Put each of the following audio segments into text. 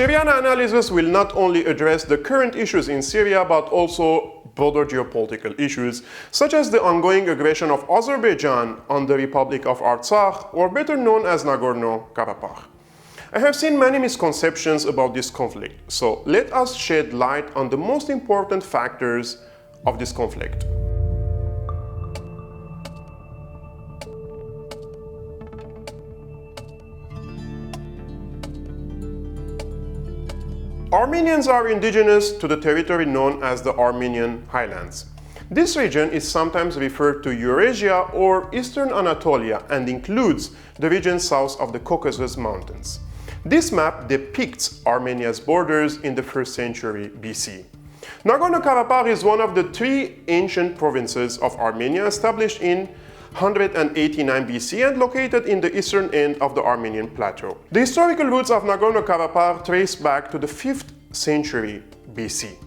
Syriana Analysis will not only address the current issues in Syria but also broader geopolitical issues, such as the ongoing aggression of Azerbaijan on the Republic of Artsakh, or better known as Nagorno Karabakh. I have seen many misconceptions about this conflict, so let us shed light on the most important factors of this conflict. Armenians are indigenous to the territory known as the Armenian Highlands. This region is sometimes referred to Eurasia or Eastern Anatolia and includes the region south of the Caucasus Mountains. This map depicts Armenia's borders in the 1st century BC. Nagorno-Karabakh is one of the 3 ancient provinces of Armenia established in 189 BC and located in the eastern end of the Armenian plateau. The historical roots of Nagorno-Karabakh trace back to the 5th century BC.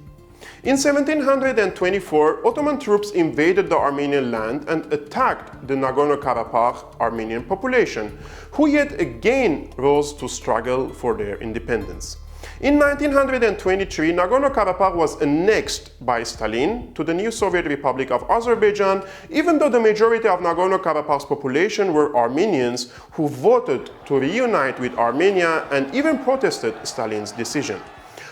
In 1724, Ottoman troops invaded the Armenian land and attacked the Nagorno-Karabakh Armenian population, who yet again rose to struggle for their independence. In 1923, Nagorno-Karabakh was annexed by Stalin to the new Soviet Republic of Azerbaijan, even though the majority of Nagorno-Karabakh's population were Armenians who voted to reunite with Armenia and even protested Stalin's decision.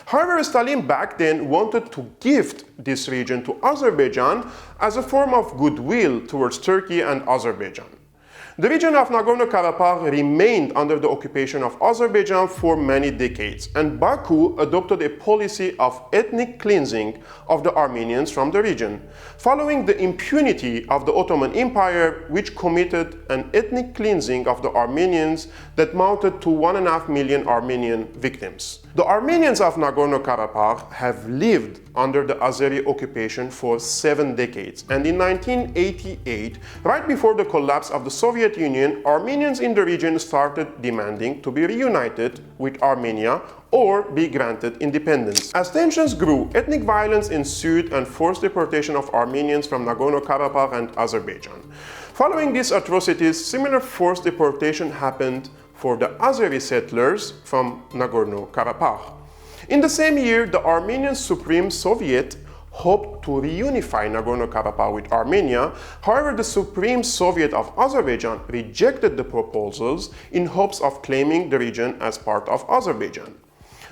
However, Stalin back then wanted to gift this region to Azerbaijan as a form of goodwill towards Turkey and Azerbaijan. The region of Nagorno-Karabakh remained under the occupation of Azerbaijan for many decades, and Baku adopted a policy of ethnic cleansing of the Armenians from the region, following the impunity of the Ottoman Empire, which committed an ethnic cleansing of the Armenians that mounted to 1.5 million Armenian victims. The Armenians of Nagorno-Karabakh have lived under the Azeri occupation for 7 decades, and in 1988, right before the collapse of the Soviet Union, Armenians in the region started demanding to be reunited with Armenia or be granted independence. As tensions grew, ethnic violence ensued and forced deportation of Armenians from Nagorno-Karabakh and Azerbaijan. Following these atrocities, similar forced deportation happened for the Azeri settlers from Nagorno-Karabakh. In the same year, the Armenian Supreme Soviet hoped to reunify Nagorno-Karabakh with Armenia. However, the Supreme Soviet of Azerbaijan rejected the proposals in hopes of claiming the region as part of Azerbaijan.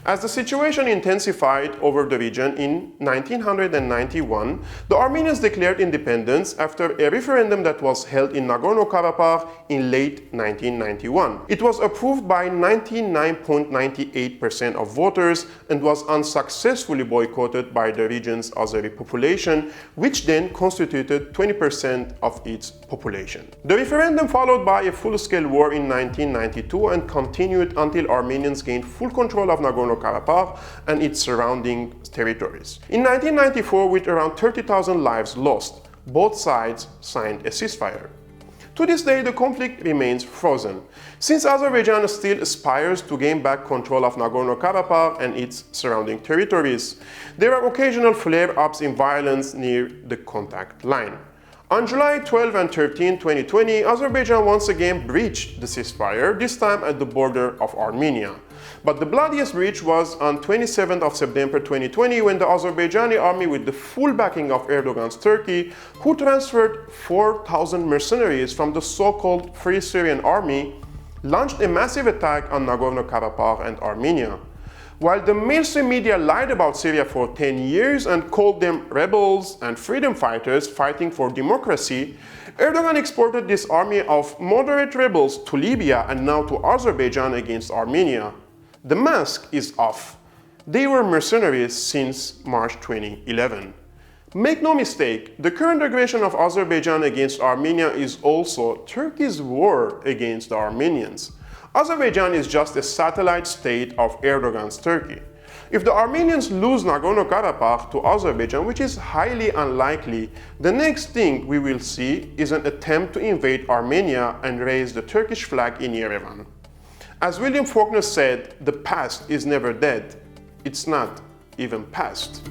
As the situation intensified over the region in 1991, the Armenians declared independence after a referendum that was held in Nagorno-Karabakh in late 1991. It was approved by 99.98% of voters and was unsuccessfully boycotted by the region's Azeri population, which then constituted 20% of its population. The referendum followed by a full-scale war in 1992 and continued until Armenians gained full control of Nagorno-Karabakh and its surrounding territories. In 1994, with around 30,000 lives lost, both sides signed a ceasefire. To this day, the conflict remains frozen, since Azerbaijan still aspires to gain back control of Nagorno-Karabakh and its surrounding territories. There are occasional flare-ups in violence near the contact line. On July 12 and 13, 2020, Azerbaijan once again breached the ceasefire, this time at the border of Armenia. But the bloodiest breach was on 27th of September 2020, when the Azerbaijani army, with the full backing of Erdogan's Turkey, who transferred 4,000 mercenaries from the so-called Free Syrian Army, launched a massive attack on Nagorno-Karabakh and Armenia. While the mainstream media lied about Syria for 10 years and called them rebels and freedom fighters fighting for democracy, Erdogan exported this army of moderate rebels to Libya and now to Azerbaijan against Armenia. The mask is off. They were mercenaries since March 2011. Make no mistake, the current aggression of Azerbaijan against Armenia is also Turkey's war against the Armenians. Azerbaijan is just a satellite state of Erdogan's Turkey. If the Armenians lose Nagorno-Karabakh to Azerbaijan, which is highly unlikely, the next thing we will see is an attempt to invade Armenia and raise the Turkish flag in Yerevan. As William Faulkner said, the past is never dead. It's not even past.